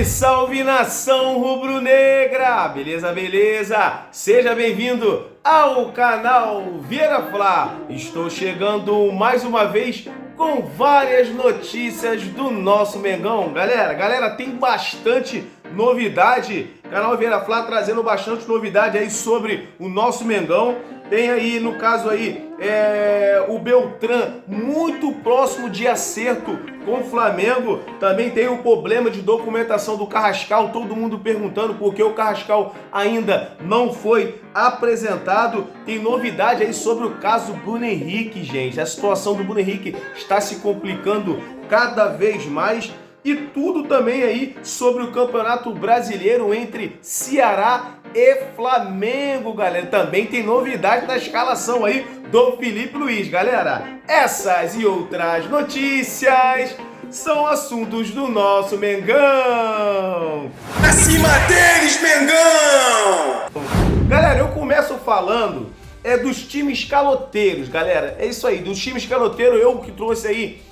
Salve, salve nação rubro-negra! Beleza, beleza? Seja bem-vindo ao canal Vieira Fla. Estou chegando mais uma vez com várias notícias do nosso Mengão. Galera, tem bastante novidade. Canal Vieira Fla trazendo bastante novidade aí sobre o nosso Mengão. Tem aí, no caso aí, o Beltrán muito próximo de acerto com o Flamengo. Também tem o problema de documentação do Carrascal. Todo mundo perguntando por que o Carrascal ainda não foi apresentado. Tem novidade aí sobre o caso Bruno Henrique, gente. A situação do Bruno Henrique está se complicando cada vez mais. E tudo também aí sobre o Campeonato Brasileiro entre Ceará e Flamengo, galera. Também tem novidade na escalação aí do Felipe Luiz, galera. Essas e outras notícias são assuntos do nosso Mengão. Acima deles, Mengão! Galera, eu começo falando dos times caloteiros, galera. É isso aí, dos times caloteiros, eu que trouxe aí.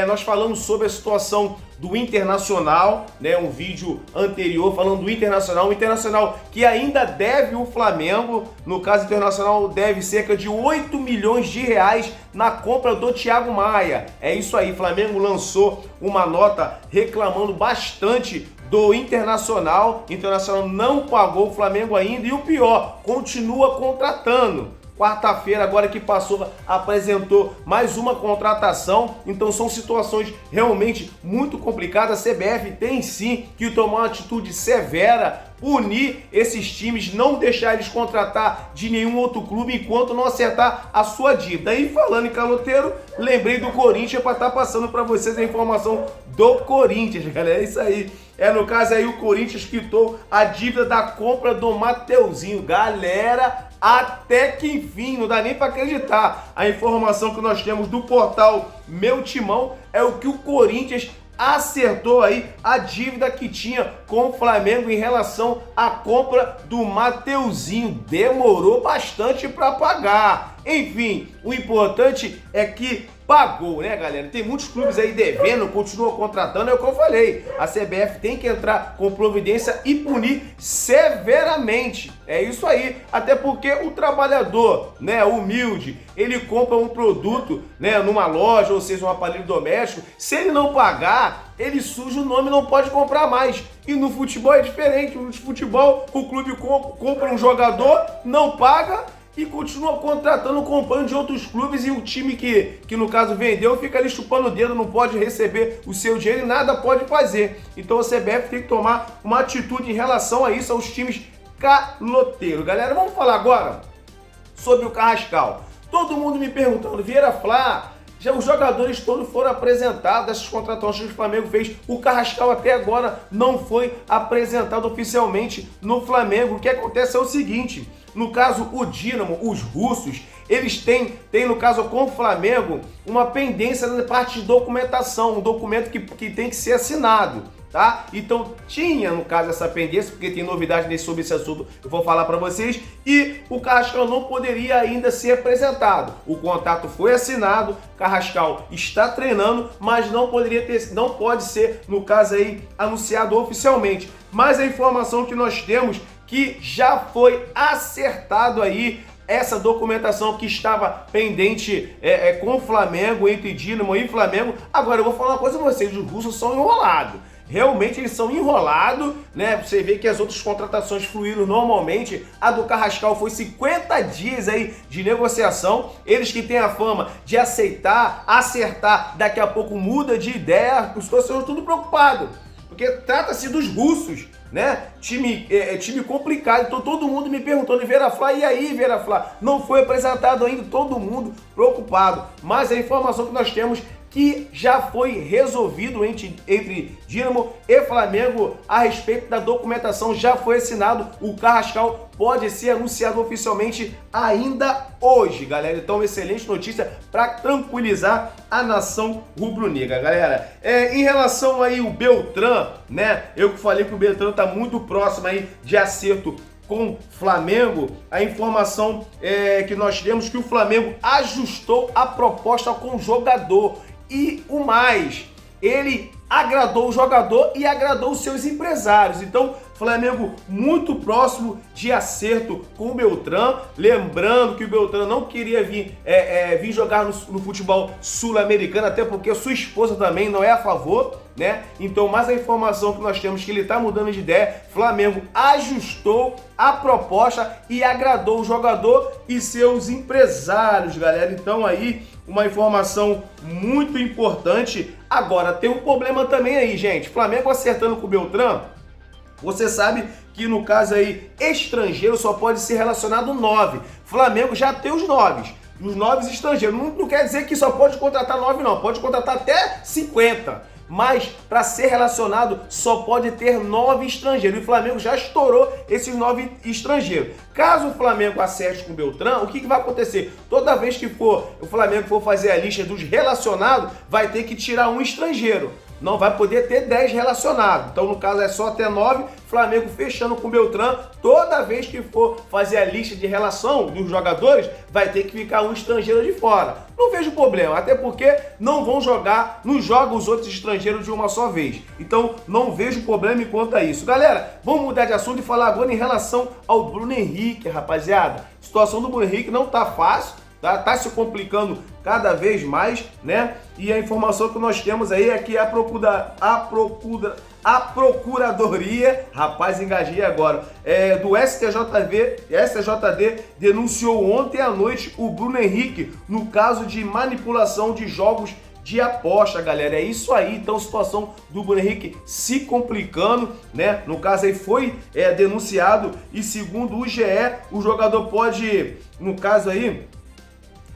Nós falamos sobre a situação do Internacional, né? Um vídeo anterior falando do Internacional. O Internacional que ainda deve o Flamengo. No caso, o Internacional deve cerca de 8 milhões de reais na compra do Thiago Maia. É isso aí, o Flamengo lançou uma nota reclamando bastante do Internacional. O Internacional não pagou o Flamengo ainda e o pior, continua contratando. Quarta-feira, agora que passou, apresentou mais uma contratação. Então são situações realmente muito complicadas. A CBF tem sim que tomar uma atitude severa, punir esses times, não deixar eles contratar de nenhum outro clube enquanto não acertar a sua dívida. E falando em caloteiro, lembrei do Corinthians para estar passando para vocês a informação do Corinthians, galera. É isso aí. No caso aí, o Corinthians quitou a dívida da compra do Mateuzinho. Galera, até que enfim, não dá nem para acreditar. A informação que nós temos do portal Meu Timão é o que o Corinthians acertou aí a dívida que tinha com o Flamengo em relação à compra do Mateuzinho. Demorou bastante para pagar. Enfim, o importante é que pagou, né, galera? Tem muitos clubes aí devendo, continuam contratando, é o que eu falei. A CBF tem que entrar com providência e punir severamente. É isso aí. Até porque o trabalhador, né, humilde, ele compra um produto, né, numa loja, ou seja, um aparelho doméstico. Se ele não pagar, ele suja o nome e não pode comprar mais. E no futebol é diferente. No futebol, o clube compra um jogador, não paga e continua contratando, comprando de outros clubes, e o time que no caso vendeu fica ali chupando o dedo, não pode receber o seu dinheiro e nada pode fazer. Então a CBF tem que tomar uma atitude em relação a isso, aos times caloteiros. Galera, vamos falar agora sobre o Carrascal. Todo mundo me perguntando, Vieira Fla, já os jogadores todos foram apresentados, essas contratações que o Flamengo fez. O Carrascal até agora não foi apresentado oficialmente no Flamengo. O que acontece é o seguinte: no caso, o Dínamo, os russos, eles têm no caso com o Flamengo, uma pendência na parte de documentação, um documento que tem que ser assinado, tá? Então tinha, no caso, essa pendência, porque tem novidade sobre esse assunto, eu vou falar para vocês, e o Carrascal não poderia ainda ser apresentado. O contrato foi assinado, Carrascal está treinando, mas não pode ser, no caso aí, anunciado oficialmente. Mas a informação que nós temos que já foi acertado aí essa documentação que estava pendente com o Flamengo, entre Dínamo e Flamengo. Agora eu vou falar uma coisa pra vocês, os russos são enrolados. Realmente eles são enrolados, né? Você vê que as outras contratações fluíram normalmente. A do Carrascal foi 50 dias aí de negociação. Eles que têm a fama de aceitar, acertar, daqui a pouco muda de ideia. Os torcedores tudo preocupados, porque trata-se dos russos, né? Time complicado. Então todo mundo me perguntando, Vieira Fla, e aí, Vieira Fla? Não foi apresentado ainda, todo mundo preocupado. Mas a informação que nós temos que já foi resolvido entre Dínamo e Flamengo a respeito da documentação, já foi assinado. O Carrascal pode ser anunciado oficialmente ainda hoje, galera. Então, excelente notícia para tranquilizar a nação rubro-negra, galera. Em relação aí o Beltrán, né? Eu que falei que o Beltrán tá muito próximo aí de acerto com Flamengo. A informação que nós temos que o Flamengo ajustou a proposta com o jogador. E o mais, ele agradou o jogador e agradou os seus empresários. Então, Flamengo muito próximo de acerto com o Beltrán. Lembrando que o Beltrán não queria vir jogar no futebol sul-americano, até porque sua esposa também não é a favor, né? Então, mais a informação que nós temos que ele está mudando de ideia. Flamengo ajustou a proposta e agradou o jogador e seus empresários, galera. Então, aí, uma informação muito importante. Agora, tem um problema também aí, gente. Flamengo acertando com o Beltrán. Você sabe que no caso aí, estrangeiro só pode ser relacionado 9. Flamengo já tem os 9. Os 9 estrangeiros. Não quer dizer que só pode contratar 9, não. Pode contratar até 50. Mas para ser relacionado só pode ter 9 estrangeiros. E o Flamengo já estourou esses 9 estrangeiros. Caso o Flamengo acerte com o Beltrán, o que vai acontecer? Toda vez que o Flamengo for fazer a lista dos relacionados, vai ter que tirar um estrangeiro. Não vai poder ter 10 relacionados. Então, no caso, é só até 9. Flamengo fechando com o Beltrán. Toda vez que for fazer a lista de relação dos jogadores, vai ter que ficar um estrangeiro de fora. Não vejo problema, até porque não vão jogar, não jogam os outros estrangeiros de uma só vez. Então, não vejo problema quanto a isso. Galera, vamos mudar de assunto e falar agora em relação ao Bruno Henrique, rapaziada. A situação do Bruno Henrique não tá fácil. Tá se complicando cada vez mais, né? E a informação que nós temos aí é que a Procuradoria, rapaz, engajei agora, do STJD denunciou ontem à noite o Bruno Henrique no caso de manipulação de jogos de aposta, galera. É isso aí. Então, a situação do Bruno Henrique se complicando, né? No caso aí foi denunciado e segundo o GE, o jogador pode, no caso aí,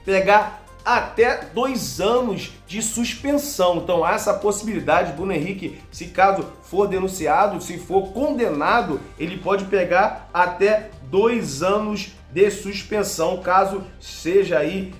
pegar até 2 anos de suspensão. Então há essa possibilidade. Bruno Henrique, se caso for denunciado, se for condenado, ele pode pegar até 2 anos de suspensão, caso seja aí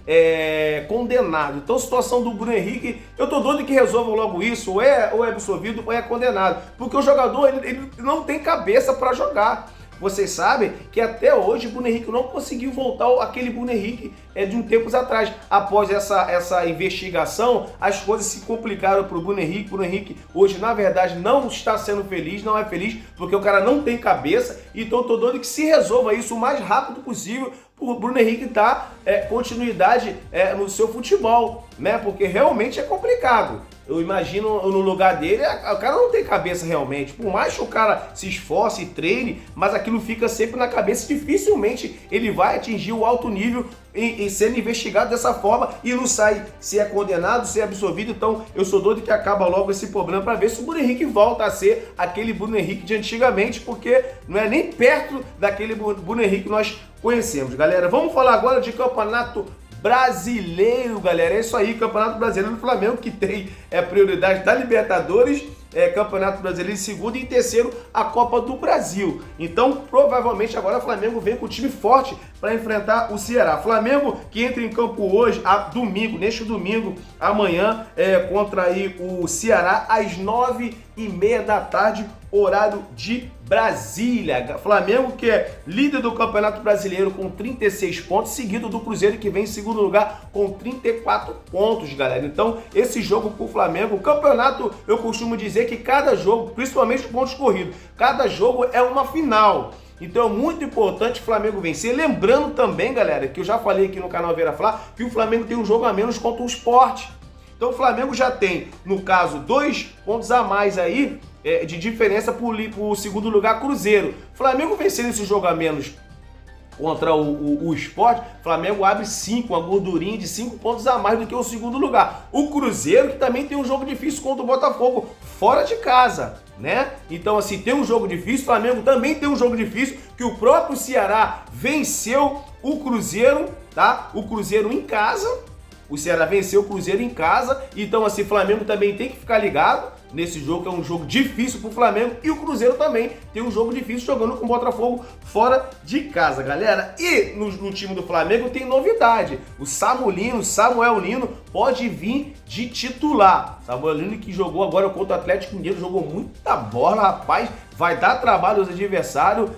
condenado. Então, a situação do Bruno Henrique, eu tô doido que resolvam logo isso, ou é absolvido ou é condenado, porque o jogador ele não tem cabeça para jogar. Vocês sabem que até hoje o Bruno Henrique não conseguiu voltar àquele Bruno Henrique de um tempos atrás. Após essa investigação, as coisas se complicaram para o Bruno Henrique. O Bruno Henrique hoje, na verdade, não está sendo feliz, não é feliz, porque o cara não tem cabeça. Então, eu tô doido que se resolva isso o mais rápido possível para o Bruno Henrique dar continuidade no seu futebol, né? Porque realmente é complicado. Eu imagino no lugar dele, o cara não tem cabeça realmente. Por mais que o cara se esforce e treine, mas aquilo fica sempre na cabeça. Dificilmente ele vai atingir o alto nível e sendo investigado dessa forma e não sai se é condenado, se é absolvido. Então eu sou doido que acaba logo esse problema para ver se o Bruno Henrique volta a ser aquele Bruno Henrique de antigamente, porque não é nem perto daquele Bruno Henrique que nós conhecemos. Galera, vamos falar agora de Campeonato Brasileiro, galera. É isso aí, Campeonato Brasileiro do Flamengo, que tem prioridade da Libertadores, Campeonato Brasileiro em segundo e em terceiro a Copa do Brasil. Então, provavelmente agora o Flamengo vem com o time forte para enfrentar o Ceará. Flamengo que entra em campo hoje, neste domingo, amanhã, contra aí o Ceará, às 9h30 da tarde, horário de Brasília. Flamengo que é líder do Campeonato Brasileiro com 36 pontos, seguido do Cruzeiro que vem em segundo lugar com 34 pontos, galera. Então, esse jogo pro Flamengo, o campeonato, eu costumo dizer que cada jogo, principalmente os pontos corridos, cada jogo é uma final. Então é muito importante o Flamengo vencer. Lembrando também, galera, que eu já falei aqui no canal Vera Fla, que o Flamengo tem um jogo a menos contra o Sport. Então o Flamengo já tem, no caso, 2 pontos a mais aí, de diferença para o segundo lugar, Cruzeiro. Flamengo vencendo esse jogo a menos contra o Sport, Flamengo abre 5, uma gordurinha de 5 pontos a mais do que o segundo lugar. O Cruzeiro, que também tem um jogo difícil contra o Botafogo, fora de casa, né? Então, assim, tem um jogo difícil, o Flamengo também tem um jogo difícil, que o próprio Ceará venceu o Cruzeiro, tá? O Cruzeiro em casa, o Ceará venceu o Cruzeiro em casa, então, assim, o Flamengo também tem que ficar ligado nesse jogo, que é um jogo difícil pro Flamengo, e o Cruzeiro também tem um jogo difícil jogando com o Botafogo fora de casa, galera. E no time do Flamengo tem novidade, o Samuel Lino pode vir de titular. Samuel Lino, que jogou agora contra o Atlético Mineiro, jogou muita bola, rapaz, vai dar trabalho aos adversários,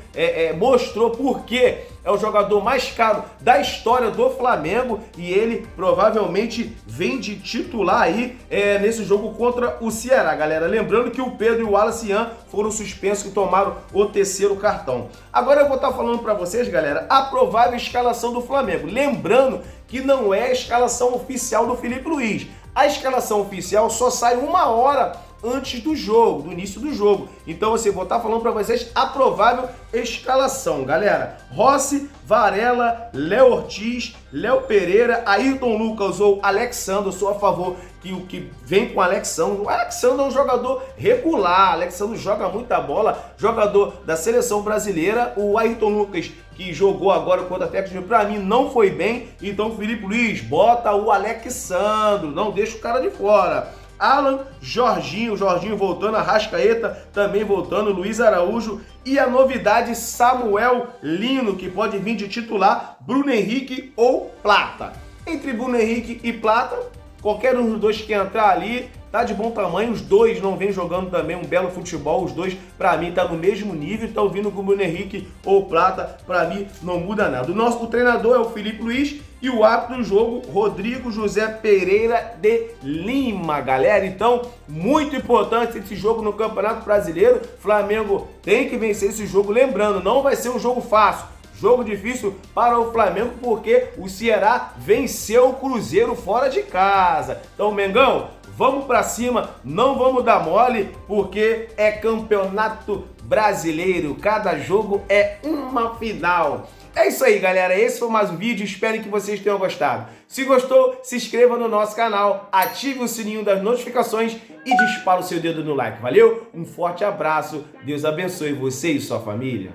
mostrou porque é o jogador mais caro da história do Flamengo e ele provavelmente vem de titular aí nesse jogo contra o Ceará, galera. Lembrando que o Pedro e o Wallace Ian foram suspensos que tomaram o terceiro cartão. Agora eu vou estar falando para vocês, galera, a provável escalação do Flamengo. Lembrando que não é a escalação oficial do Filipe Luiz. A escalação oficial só sai 1 hora antes do jogo, do início do jogo. Então, assim, vou estar falando para vocês a provável escalação, galera. Rossi, Varela, Léo Ortiz, Léo Pereira, Ayrton Lucas ou Alexandre. Eu sou a favor que o que vem com o Alexandre. O Alexandre é um jogador regular, Alexandre joga muita bola, jogador da seleção brasileira. O Ayrton Lucas, que jogou agora contra a Técnico, para mim não foi bem. Então, Filipe Luiz, bota o Alexandre, não deixa o cara de fora. Alan, Jorginho voltando, Arrascaeta também voltando, Luiz Araújo e a novidade Samuel Lino, que pode vir de titular, Bruno Henrique ou Plata. Entre Bruno Henrique e Plata, qualquer um dos dois que entrar ali tá de bom tamanho, os dois não vêm jogando também um belo futebol, os dois para mim tá no mesmo nível, estão vindo com o Bruno Henrique ou Plata, para mim não muda nada. O treinador é o Filipe Luiz e o árbitro do jogo, Rodrigo José Pereira de Lima, galera. Então, muito importante esse jogo no Campeonato Brasileiro, Flamengo tem que vencer esse jogo, lembrando, não vai ser um jogo fácil. Jogo difícil para o Flamengo porque o Ceará venceu o Cruzeiro fora de casa. Então, Mengão, vamos para cima, não vamos dar mole porque é Campeonato Brasileiro. Cada jogo é uma final. É isso aí, galera. Esse foi mais um vídeo. Espero que vocês tenham gostado. Se gostou, se inscreva no nosso canal, ative o sininho das notificações e dispara o seu dedo no like. Valeu? Um forte abraço. Deus abençoe você e sua família.